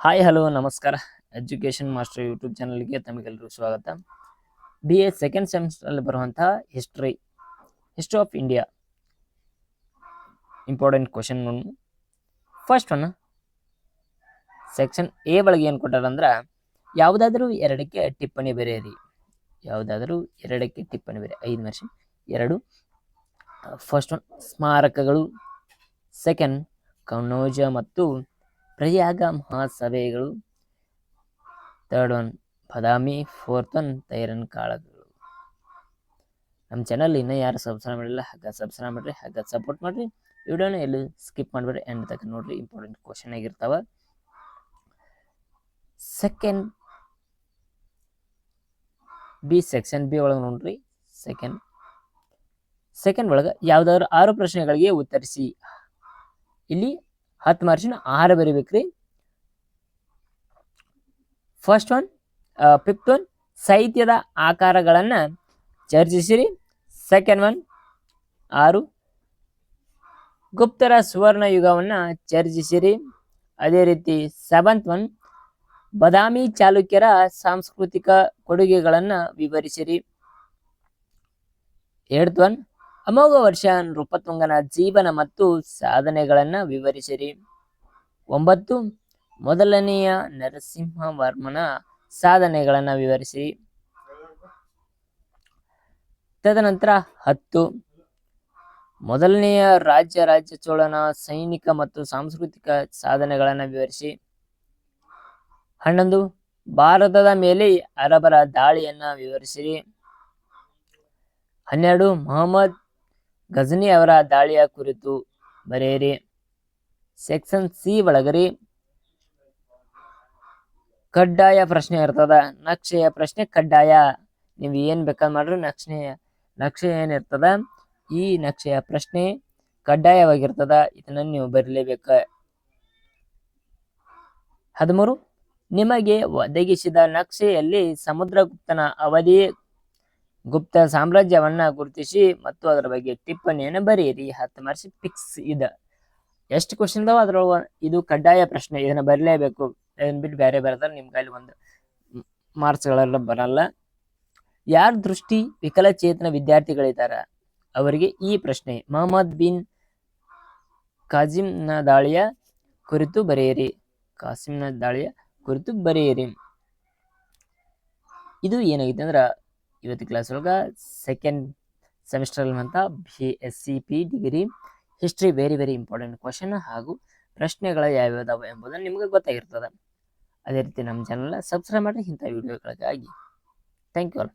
Hi hello ನಮಸ್ಕಾರ. Education master YouTube ಚಾನಲ್ಗೆ ತಮಗೆಲ್ಲರಿಗೂ ಸ್ವಾಗತ. BA ಸೆಕೆಂಡ್ ಸೆಮಿಸ್ಟರಲ್ಲಿ ಬರುವಂತಹ history of India important question. First one section A ಒಳಗೆ ಏನು ಕೊಟ್ಟಾರಂದ್ರೆ, ಯಾವುದಾದರೂ ಎರಡಕ್ಕೆ ಟಿಪ್ಪಣಿ ಬರೆಯಿರಿ. ಯಾವುದಾದರೂ ಎರಡಕ್ಕೆ ಟಿಪ್ಪಣಿ ಬರೆ 5 ವರ್ಷ 2. ಫಸ್ಟ್ ಒನ್ ಸ್ಮಾರಕಗಳು, ಸೆಕೆಂಡ್ ಕನೌಜ್ ಮತ್ತು ಪ್ರಯಾಗ ಮಹಾಸಭೆಗಳು, ಥರ್ಡ್ ಒನ್ ಬಾದಾಮಿ, ಫೋರ್ತ್ ಒನ್ ತೈರನ್ ಕಾಳಗಳು. ನಮ್ಮ ಚಾನಲ್ ಇನ್ನೂ ಯಾರು ಸಬ್ಸ್ಕ್ರೈಬ್ ಮಾಡಿಲ್ಲ, ಹಾಗೆ ಸಬ್ಸ್ಕ್ರೈಬ್ ಮಾಡಿರಿ, ಹಾಗೆ ಸಪೋರ್ಟ್ ಮಾಡಿರಿ. ವಿಡಿಯೋನ ಎಲ್ಲಿ ಸ್ಕಿಪ್ ಮಾಡಿಬಿಡ್ರಿ, ಎಂಡ್ ತನಕ ನೋಡ್ರಿ. ಇಂಪಾರ್ಟೆಂಟ್ ಕ್ವಶನ್ ಆಗಿರ್ತಾವ. ಸೆಕೆಂಡ್ ಬಿ ಸೆಕ್ಷನ್ ಬಿ ಒಳಗೆ ನೋಡ್ರಿ. ಸೆಕೆಂಡ್ ಒಳಗೆ ಯಾವ್ದಾದ್ರು 6 ಪ್ರಶ್ನೆಗಳಿಗೆ ಉತ್ತರಿಸಿ. ಇಲ್ಲಿ 10 ಮಾರ್ಕ್ಸಿನ 6 ಬರಿಬೇಕ್ರಿ. ಫಸ್ಟ್ ಒನ್ ಫಿಫ್ತ್ ಒನ್ ಸಾಹಿತ್ಯದ ಆಕಾರಗಳನ್ನು ಚರ್ಚಿಸಿರಿ. ಸೆಕೆಂಡ್ ಒನ್ 6 ಗುಪ್ತರ ಸುವರ್ಣ ಯುಗವನ್ನು ಚರ್ಚಿಸಿರಿ. ಅದೇ ರೀತಿ 7th ಒನ್ ಬಾದಾಮಿ ಚಾಲುಕ್ಯರ ಸಾಂಸ್ಕೃತಿಕ ಕೊಡುಗೆಗಳನ್ನು ವಿವರಿಸಿರಿ. 8th ಒನ್ ಅಮೋಘ ವರ್ಷ ನೃಪತುಂಗನ ಜೀವನ ಮತ್ತು ಸಾಧನೆಗಳನ್ನು ವಿವರಿಸಿರಿ. 9 ಮೊದಲನೆಯ ನರಸಿಂಹವರ್ಮನ ಸಾಧನೆಗಳನ್ನು ವಿವರಿಸಿ. ತದನಂತರ 10 ಮೊದಲನೆಯ ರಾಜ ಚೋಳನ ಸೈನಿಕ ಮತ್ತು ಸಾಂಸ್ಕೃತಿಕ ಸಾಧನೆಗಳನ್ನು ವಿವರಿಸಿ. 11 ಭಾರತದ ಮೇಲೆ ಅರಬರ ದಾಳಿಯನ್ನ ವಿವರಿಸಿರಿ. 12 ಮೊಹಮ್ಮದ್ ಗಜನಿ ಅವರ ದಾಳಿಯ ಕುರಿತು ಬರೆಯಿರಿ. ಸೆಕ್ಷನ್ ಸಿ ಒಳಗರಿ ಕಡ್ಡಾಯ ಪ್ರಶ್ನೆ ಇರ್ತದ. ನಕ್ಷೆಯ ಪ್ರಶ್ನೆ ಕಡ್ಡಾಯ. ನೀವು ಏನ್ ಬೇಕಾದ್ ಮಾಡ್ರಿ, ನಕ್ಷೆ ಏನಿರ್ತದ ಈ ನಕ್ಷೆಯ ಪ್ರಶ್ನೆ ಕಡ್ಡಾಯವಾಗಿರ್ತದ. ಇದನ್ನ ನೀವು ಬರೀಲೇಬೇಕ. 13 ನಿಮಗೆ ಒದಗಿಸಿದ ನಕ್ಷೆಯಲ್ಲಿ ಸಮುದ್ರಗುಪ್ತನ ಅವಧಿ ಗುಪ್ತ ಸಾಮ್ರಾಜ್ಯವನ್ನ ಗುರುತಿಸಿ ಮತ್ತು ಅದರ ಬಗ್ಗೆ ಟಿಪ್ಪಣಿಯನ್ನು ಬರೆಯಿರಿ. 10 ಮಾರ್ಕ್ಸ್ ಫಿಕ್ಸ್. ಇದೆ ಎಷ್ಟು ಕ್ವಶನ್ ಇದಾವ ಅದ್ರೊಳಗೆ ಇದು ಕಡ್ಡಾಯ ಪ್ರಶ್ನೆ, ಇದನ್ನ ಬರಲೇಬೇಕು. ಇದನ್ನ ಬಿಟ್ಟು ಬೇರೆ ಬರ್ತಾರೆ ನಿಮ್ಗೆ ಅಲ್ಲಿ ಒಂದು ಮಾರ್ಕ್ಸ್ಗಳೆಲ್ಲ ಬರಲ್ಲ. ಯಾರ ದೃಷ್ಟಿ ವಿಕಲಚೇತನ ವಿದ್ಯಾರ್ಥಿಗಳಿದ್ದಾರೆ ಅವರಿಗೆ ಈ ಪ್ರಶ್ನೆ. ಮೊಹಮ್ಮದ್ ಬಿನ್ ಕಾಸಿಮ್ನ ದಾಳಿಯ ಕುರಿತು ಬರೆಯಿರಿ. ಇದು ಏನಾಗಿದೆ ಅಂದ್ರೆ ಇವತ್ತು ಕ್ಲಾಸ್ ಒಳಗೆ ಸೆಕೆಂಡ್ ಸೆಮಿಸ್ಟರ್ ಅಂತ BSc degree history very very important question ಹಾಗೂ ಪ್ರಶ್ನೆಗಳು ಯಾವ್ಯಾವ ಎಂಬುದನ್ನು ನಿಮಗೆ ಗೊತ್ತಾಗಿರ್ತದೆ. ಅದೇ ರೀತಿ ನಮ್ಮ ಚಾನಲ್ನ ಸಬ್ಸ್ಕ್ರೈಬ್ ಮಾಡಿ ಇಂಥ ವಿಡಿಯೋಗಳಿಗಾಗಿ. Thank you all.